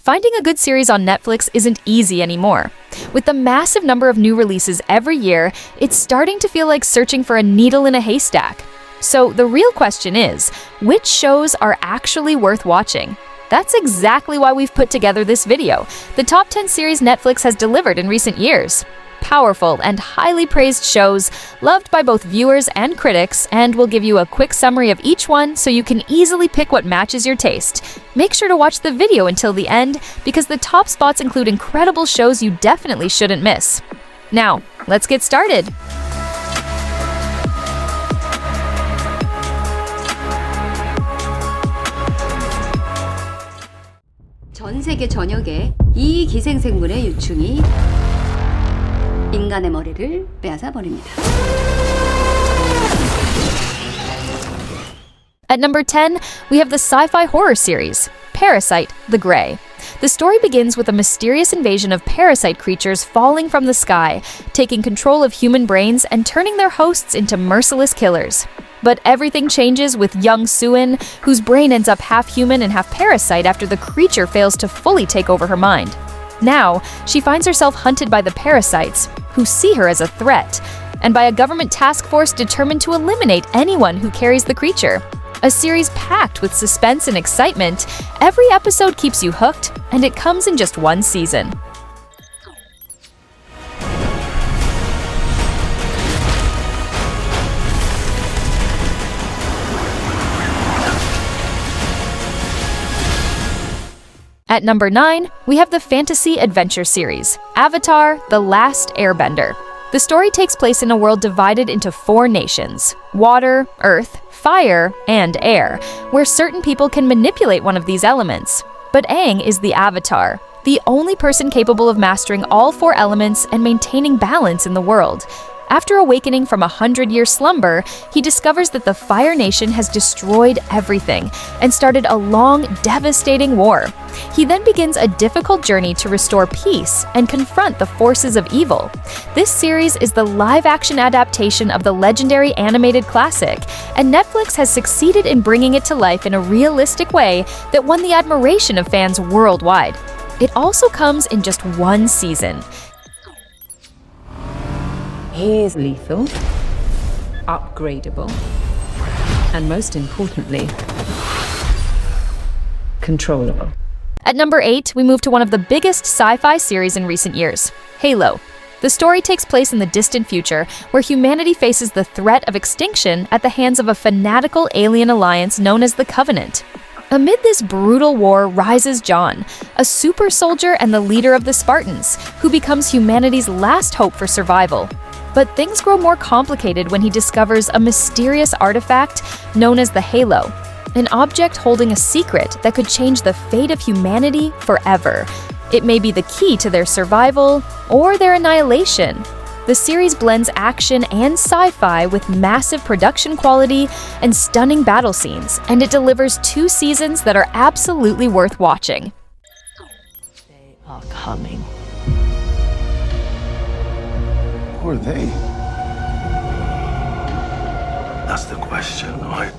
Finding a good series on Netflix isn't easy anymore. With the massive number of new releases every year, it's starting to feel like searching for a needle in a haystack. So the real question is, which shows are actually worth watching? That's exactly why we've put together this video, the top 10 series Netflix has delivered in recent years. Powerful and highly praised shows, loved by both viewers and critics, and we'll give you a quick summary of each one so you can easily pick what matches your taste. Make sure to watch the video until the end, because the top spots include incredible shows you definitely shouldn't miss. Now, let's get started! 전 세계 전역에 이 기생생물의 유충이 인간의 머리를 빼앗아 버립니다. At number 10, we have the sci-fi horror series, Parasite: The Grey. The story begins with a mysterious invasion of parasite creatures falling from the sky, taking control of human brains and turning their hosts into merciless killers. But everything changes with young Suin, whose brain ends up half human and half parasite after the creature fails to fully take over her mind. Now, she finds herself hunted by the parasites, who see her as a threat, and by a government task force determined to eliminate anyone who carries the creature. A series packed with suspense and excitement, every episode keeps you hooked, and it comes in just one season. At number 9, we have the fantasy adventure series, Avatar: The Last Airbender. The story takes place in a world divided into 4 nations: water, earth, fire, and air, where certain people can manipulate one of these elements. But Aang is the Avatar, the only person capable of mastering all 4 elements and maintaining balance in the world. After awakening from a 100-year slumber, he discovers that the Fire Nation has destroyed everything and started a long, devastating war. He then begins a difficult journey to restore peace and confront the forces of evil. This series is the live-action adaptation of the legendary animated classic, and Netflix has succeeded in bringing it to life in a realistic way that won the admiration of fans worldwide. It also comes in just one season. He is lethal, upgradable, and most importantly, controllable. At number 8, we move to one of the biggest sci-fi series in recent years, Halo. The story takes place in the distant future, where humanity faces the threat of extinction at the hands of a fanatical alien alliance known as the Covenant. Amid this brutal war rises John, a super soldier and the leader of the Spartans, who becomes humanity's last hope for survival. But things grow more complicated when he discovers a mysterious artifact known as the Halo, an object holding a secret that could change the fate of humanity forever. It may be the key to their survival or their annihilation. The series blends action and sci-fi with massive production quality and stunning battle scenes, and it delivers 2 seasons that are absolutely worth watching. They are coming. Who are they? That's the question, right?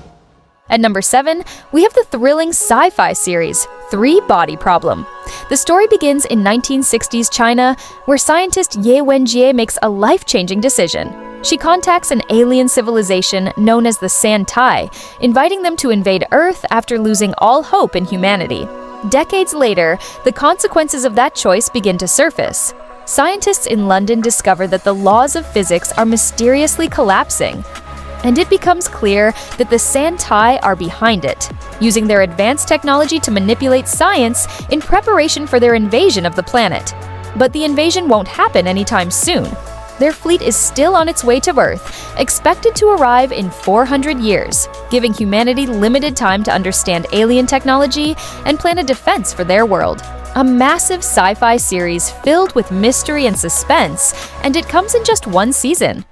At number 7, we have the thrilling sci-fi series, 3 Body Problem. The story begins in 1960s China, where scientist Ye Wenjie makes a life-changing decision. She contacts an alien civilization known as the San-Tai, inviting them to invade Earth after losing all hope in humanity. Decades later, the consequences of that choice begin to surface. Scientists in London discover that the laws of physics are mysteriously collapsing, and it becomes clear that the San-Tai are behind it, using their advanced technology to manipulate science in preparation for their invasion of the planet. But the invasion won't happen anytime soon. Their fleet is still on its way to Earth, expected to arrive in 400 years, giving humanity limited time to understand alien technology and plan a defense for their world. A massive sci-fi series filled with mystery and suspense, and it comes in just one season.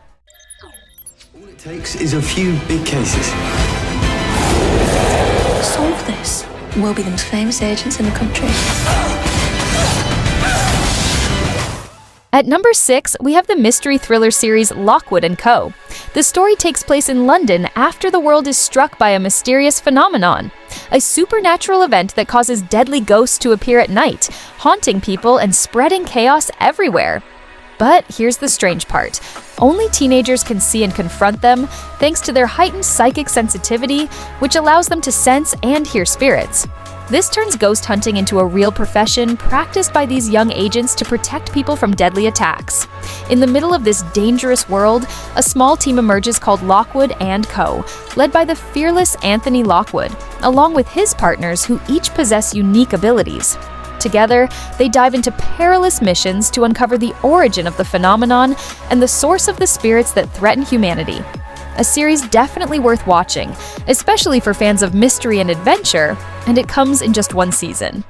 All it takes is a few big cases. Solve this. We'll be the most famous agents in the country. At number 6, we have the mystery thriller series Lockwood & Co. The story takes place in London after the world is struck by a mysterious phenomenon, a supernatural event that causes deadly ghosts to appear at night, haunting people and spreading chaos everywhere. But here's the strange part. Only teenagers can see and confront them, thanks to their heightened psychic sensitivity, which allows them to sense and hear spirits. This turns ghost hunting into a real profession practiced by these young agents to protect people from deadly attacks. In the middle of this dangerous world, a small team emerges called Lockwood & Co., led by the fearless Anthony Lockwood, along with his partners who each possess unique abilities. Together, they dive into perilous missions to uncover the origin of the phenomenon and the source of the spirits that threaten humanity. A series definitely worth watching, especially for fans of mystery and adventure, and it comes in just one season.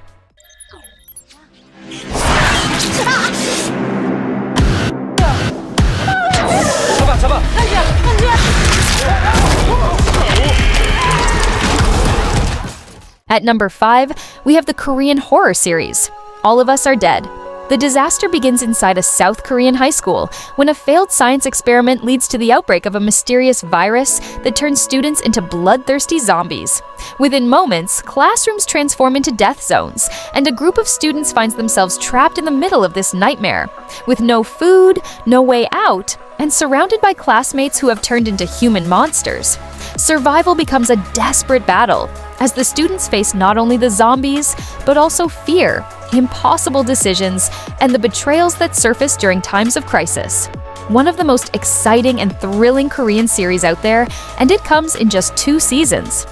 At number 5, we have the Korean horror series, All of Us Are Dead. The disaster begins inside a South Korean high school when a failed science experiment leads to the outbreak of a mysterious virus that turns students into bloodthirsty zombies. Within moments, classrooms transform into death zones, and a group of students finds themselves trapped in the middle of this nightmare, with no food, no way out, and surrounded by classmates who have turned into human monsters. Survival becomes a desperate battle, as the students face not only the zombies, but also fear, impossible decisions, and the betrayals that surface during times of crisis. One of the most exciting and thrilling Korean series out there, and it comes in just 2 seasons.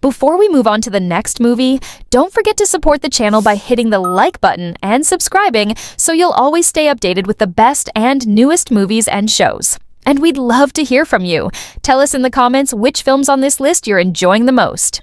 Before we move on to the next movie, don't forget to support the channel by hitting the like button and subscribing so you'll always stay updated with the best and newest movies and shows. And we'd love to hear from you. Tell us in the comments which films on this list you're enjoying the most.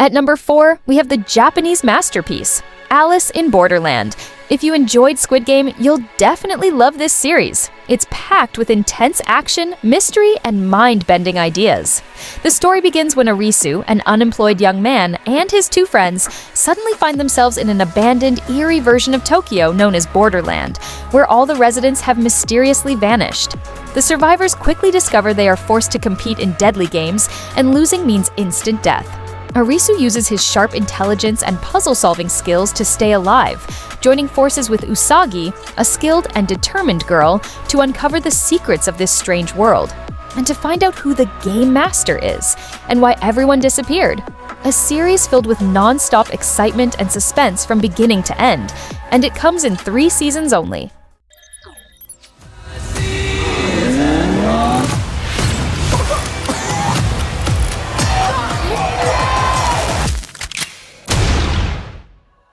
At number 4, we have the Japanese masterpiece, Alice in Borderland. If you enjoyed Squid Game, you'll definitely love this series. It's packed with intense action, mystery, and mind-bending ideas. The story begins when Arisu, an unemployed young man, and his 2 friends suddenly find themselves in an abandoned, eerie version of Tokyo known as Borderland, where all the residents have mysteriously vanished. The survivors quickly discover they are forced to compete in deadly games, and losing means instant death. Arisu uses his sharp intelligence and puzzle-solving skills to stay alive, joining forces with Usagi, a skilled and determined girl, to uncover the secrets of this strange world, and to find out who the Game Master is, and why everyone disappeared. A series filled with non-stop excitement and suspense from beginning to end, and it comes in 3 seasons only.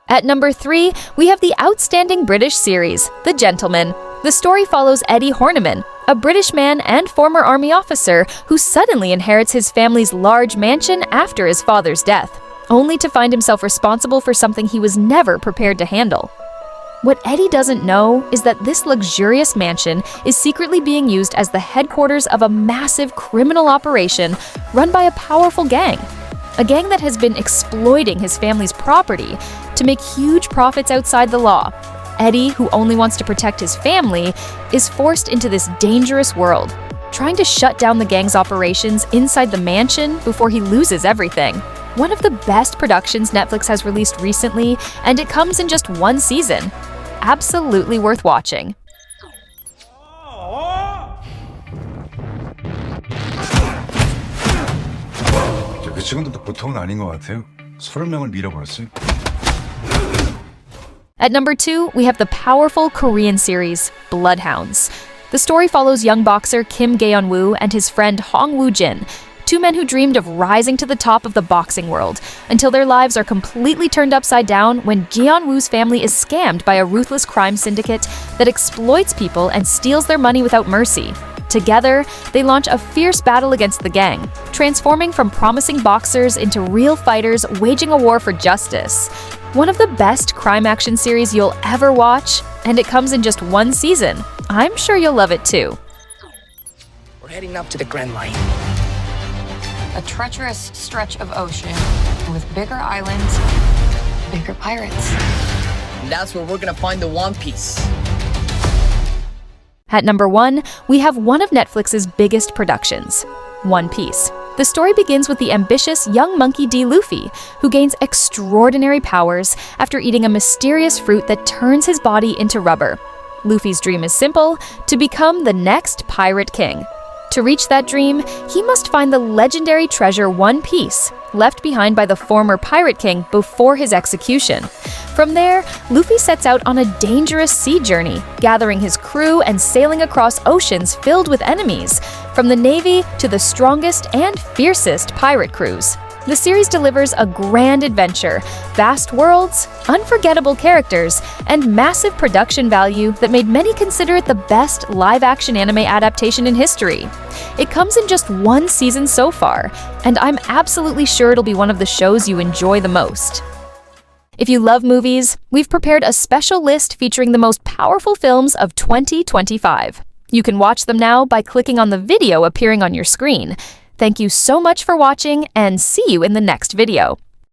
At number 3, we have the outstanding British series, The Gentleman. The story follows Eddie Horniman, a British man and former army officer who suddenly inherits his family's large mansion after his father's death, only to find himself responsible for something he was never prepared to handle. What Eddie doesn't know is that this luxurious mansion is secretly being used as the headquarters of a massive criminal operation run by a powerful gang. A gang that has been exploiting his family's property to make huge profits outside the law. Eddie, who only wants to protect his family, is forced into this dangerous world, trying to shut down the gang's operations inside the mansion before he loses everything. One of the best productions Netflix has released recently, and it comes in just 1 season. Absolutely worth watching. 그 친구도 보통은 아닌 것 같아요. 30명을 밀어버렸어요. At number 2, we have the powerful Korean series, Bloodhounds. The story follows young boxer Kim Gaeon-woo and his friend Hong Woo-jin, 2 men who dreamed of rising to the top of the boxing world, until their lives are completely turned upside down when Jeon-woo's family is scammed by a ruthless crime syndicate that exploits people and steals their money without mercy. Together, they launch a fierce battle against the gang, transforming from promising boxers into real fighters waging a war for justice. One of the best crime action series you'll ever watch, and it comes in just 1 season. I'm sure you'll love it too. heading up to the Grand Line. A treacherous stretch of ocean with bigger islands, bigger pirates. And that's where we're gonna find the One Piece. At number 1, we have one of Netflix's biggest productions, One Piece. The story begins with the ambitious young monkey D. Luffy, who gains extraordinary powers after eating a mysterious fruit that turns his body into rubber. Luffy's dream is simple: to become the next pirate king. To reach that dream, he must find the legendary treasure One Piece, left behind by the former pirate king before his execution. From there, Luffy sets out on a dangerous sea journey, gathering his crew and sailing across oceans filled with enemies, from the Navy to the strongest and fiercest pirate crews. The series delivers a grand adventure, vast worlds, unforgettable characters, and massive production value that made many consider it the best live-action anime adaptation in history. It comes in just one season so far, and I'm absolutely sure it'll be one of the shows you enjoy the most. If you love movies, we've prepared a special list featuring the most powerful films of 2025. You can watch them now by clicking on the video appearing on your screen. Thank you so much for watching, and see you in the next video.